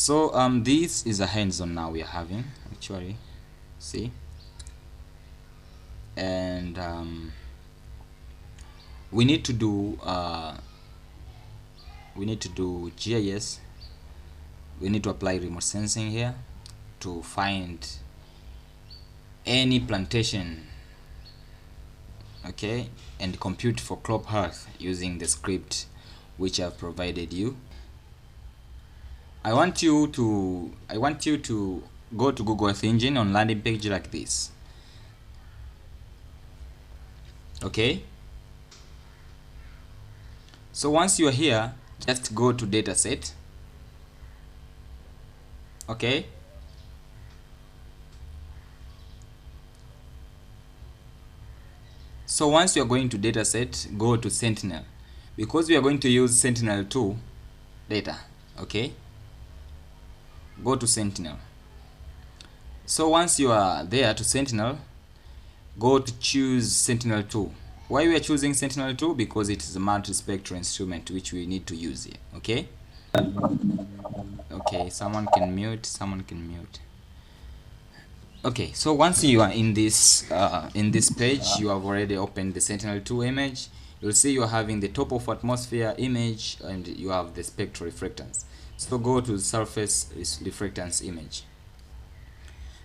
So this is a hands-on now we are having actually, see, and we need to do GIS. We need to apply remote sensing here to find any plantation, okay, and compute for crop health using the script which I've provided you. I want you to go to Google Earth Engine on landing page like this, okay. So once you are here, just go to dataset, okay. So once you are going to dataset, go to Sentinel, because we are going to use Sentinel-2 data, okay. Go to Sentinel. So once you are there to Sentinel, go to choose Sentinel-2. Why we are choosing Sentinel-2? Because it is a multispectral instrument which we need to use here, okay. Okay, someone can mute. Okay, so once you are in this page, you have already opened the Sentinel-2 image. You'll see you're having the top of atmosphere image and you have the spectral reflectance. So go to surface reflectance image.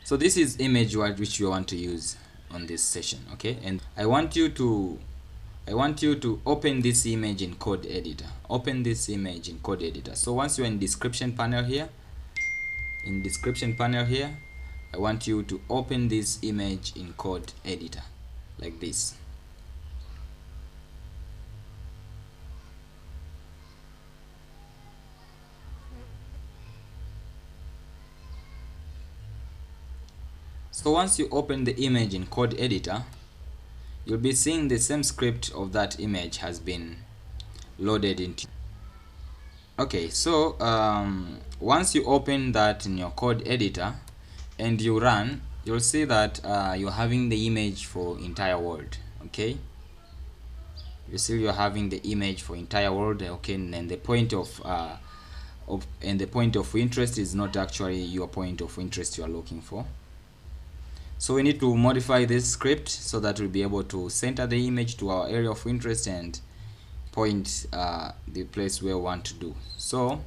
So this is image which you want to use on this session, okay. And I want you to open this image in code editor. Open this image in code editor. So once you're in description panel here, I want you to open this image in code editor like this. So once you open the image in code editor, you'll be seeing the same script of that image has been loaded into. Okay, so once you open that in your code editor and you run, you'll see that you're having the image for entire world, okay. You see you're having the image for entire world, okay, and the point of interest is not actually your point of interest you are looking for. So we need to modify this script so that we'll be able to center the image to our area of interest and point the place where we want to do. So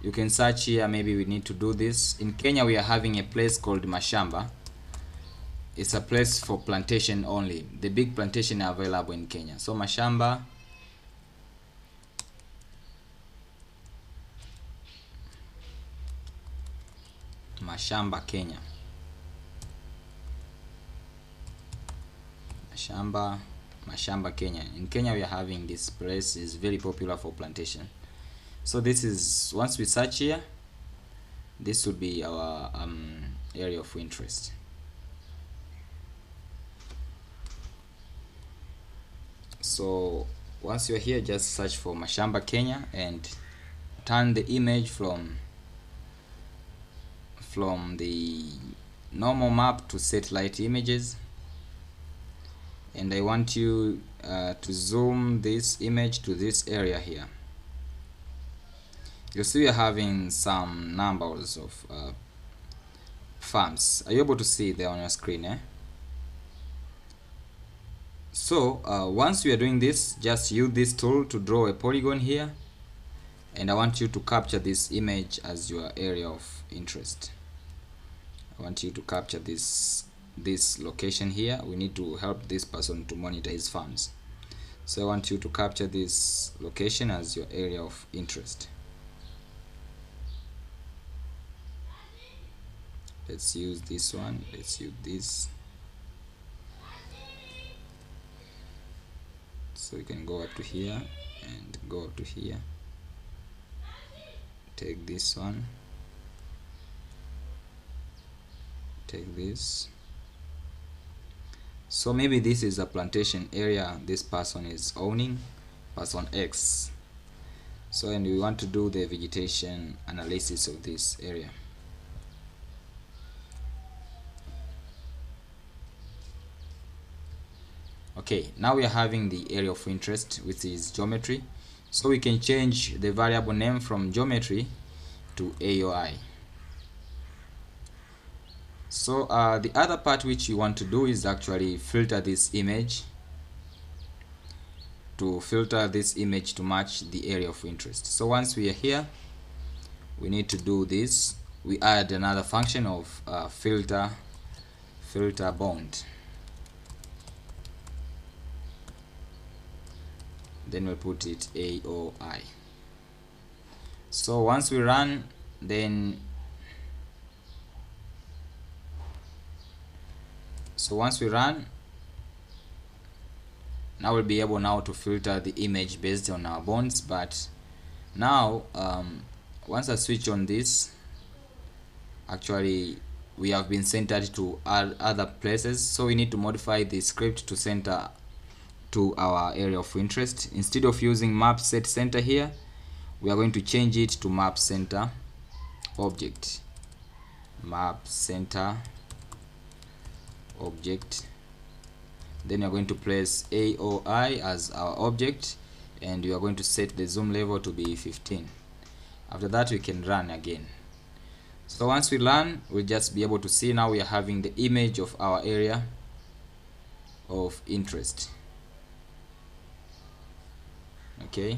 you can search here. Maybe we need to do this. In Kenya we are having a place called Mashamba. It's a place for plantation only. The big plantation are available in Kenya. So Mashamba, Kenya. Mashamba, Kenya. In Kenya we are having this place, is very popular for plantation. So this is, once we search here, this would be our area of interest. So once you're here, just search for Mashamba, Kenya and turn the image from the normal map to satellite images. And I want you to zoom this image to this area here. You see we are having some numbers of farms. Are you able to see there on your screen? So once we are doing this, just use this tool to draw a polygon here, and I want you to capture this image as your area of interest. I want you to capture this location here. We need to help this person to monitor his farms. So I want you to capture this location as your area of interest. Let's use this one. Let's use this. So you can go up to here and go up to here. Take this one. Take this. So maybe this is a plantation area this person is owning, person X. So, and we want to do the vegetation analysis of this area. Okay, now we are having the area of interest, which is geometry. So we can change the variable name from geometry to AOI. So the other part which you want to do is actually filter this image, to match the area of interest. So once we are here, we need to do this. We add another function of filter bound. Then we'll put it AOI. So once we run, then now we'll be able now to filter the image based on our bonds. But now once I switch on this, actually we have been centered to other places, so we need to modify the script to center to our area of interest. Instead of using map set center here, we are going to change it to map center object. Then we are going to place AOI as our object, and we are going to set the zoom level to be 15. After that, we can run again. So once we run, we'll just be able to see now we are having the image of our area of interest. Okay,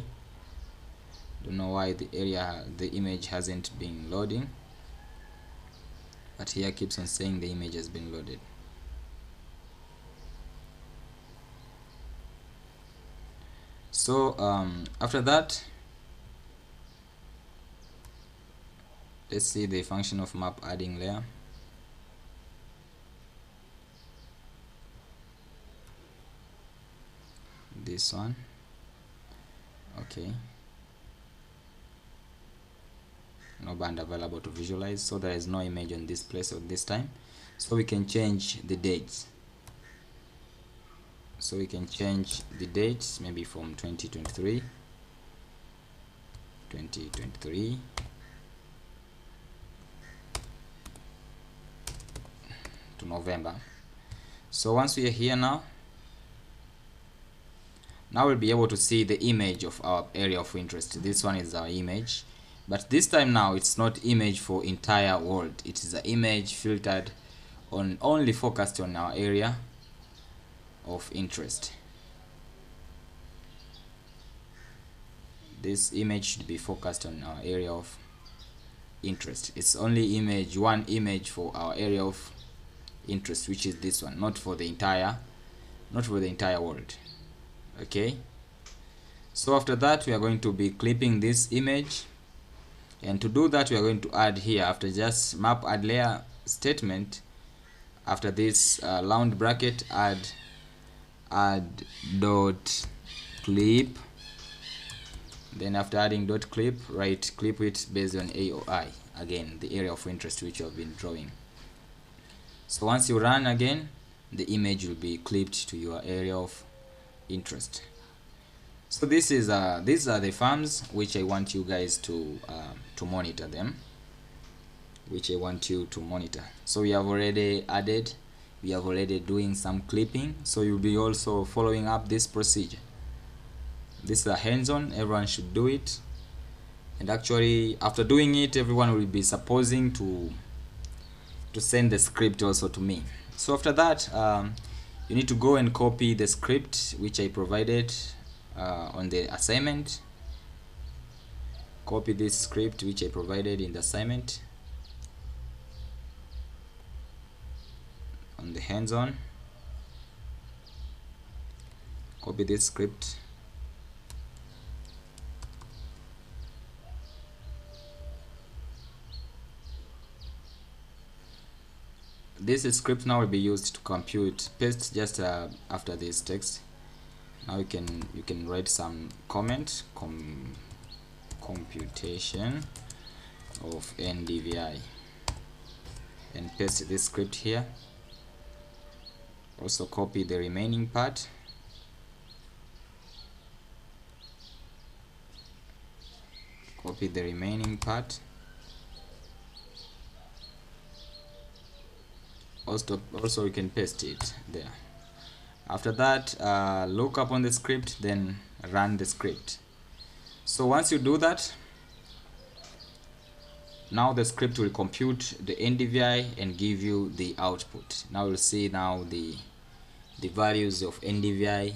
don't know why the image hasn't been loading, but here keeps on saying the image has been loaded. So after that, let's see the function of map adding layer. This one. Okay, no band available to visualize, so there is no image on this place at this time. So we can change the dates. So we can change the dates maybe from 2023 to November. So once we are here now we'll be able to see the image of our area of interest. This one is our image, but this time now it's not image for entire world. It is an image filtered on, only focused on our area of interest. This image should be focused on our area of interest. It's only one image for our area of interest, which is this one, not for the entire world. Okay, so after that we are going to be clipping this image, and to do that we are going to add here, after just map add layer statement, after this round bracket, add dot clip. Then after adding dot clip, right clip it based on AOI, again the area of interest which you have been drawing. So once you run again, the image will be clipped to your area of interest. So this is these are the farms which I want you guys to monitor them, So we have already added, we have already doing some clipping, so you'll be also following up this procedure. This is a hands-on, everyone should do it, and actually after doing it, everyone will be supposing to send the script also to me. So after that, you need to go and copy the script which I provided on the assignment. Copy this script which I provided in the assignment on the hands-on. Copy this script. This script now will be used to compute, paste just after this text. Now you can write some comment, computation of NDVI, and paste this script here. Also copy the remaining part. Also you can paste it there. After that, look up on the script, then run the script. So once you do that, now the script will compute the NDVI and give you the output. Now you'll see now the values of NDVI.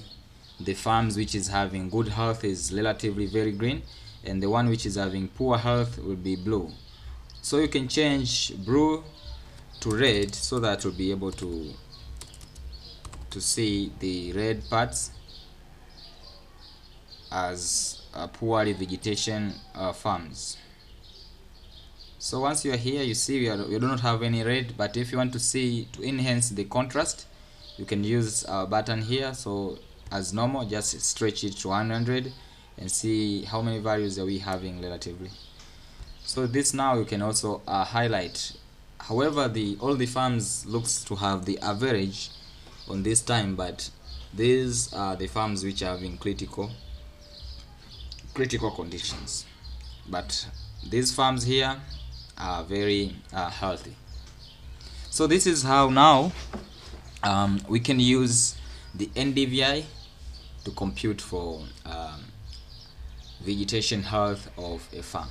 The farms which is having good health is relatively very green, and the one which is having poor health will be blue. So you can change blue to red so that you'll be able to see the red parts as poorly vegetation farms. So once you are here, you see you do not have any red, but if you want to enhance the contrast, you can use our button here. So as normal, just stretch it to 100 and see how many values are we having relatively. So this now you can also highlight. However, all the farms looks to have the average on this time, but these are the farms which are having critical conditions, but these farms here are very healthy. So this is how now we can use the NDVI to compute for vegetation health of a farm.